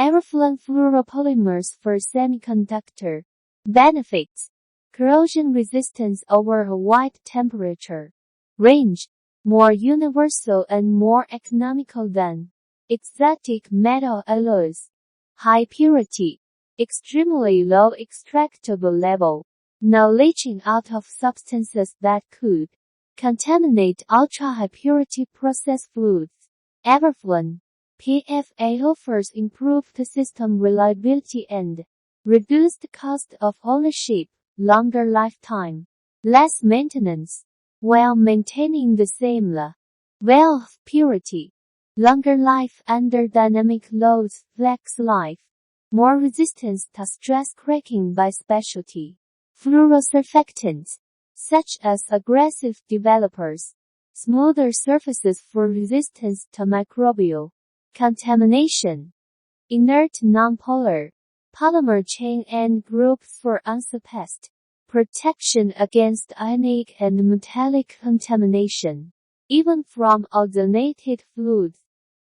Everflon Fluoropolymers for semiconductor. Benefits: corrosion resistance over a wide temperature range, more universal and more economical than exotic metal alloys. High purity, extremely low extractable level, no leaching out of substances that could contaminate ultra-high purity process fluids. Everflon PFA offers improved system reliability and reduced cost of ownership, longer lifetime, less maintenance, while maintaining the same level of purity. Longer life under dynamic loads, flex life, more resistance to stress cracking by specialty fluorosurfactants, such as aggressive developers, smoother surfaces for resistance to microbial contamination, inert nonpolar polymer chain and groups for unsurpassed protection against ionic and metallic contamination, even from ozonated fluids.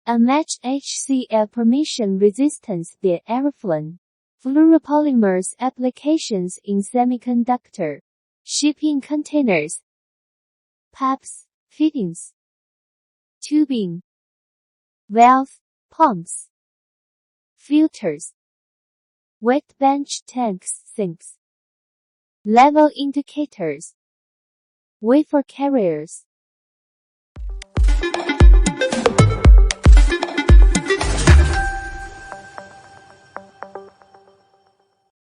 Unmatched HCl permeation resistance. The Everflon Fluoropolymers applications in semiconductor, shipping containers, pipes, fittings, tubing, valves, pumps, filters, wet bench tanks, sinks, level indicators, wafer carriers.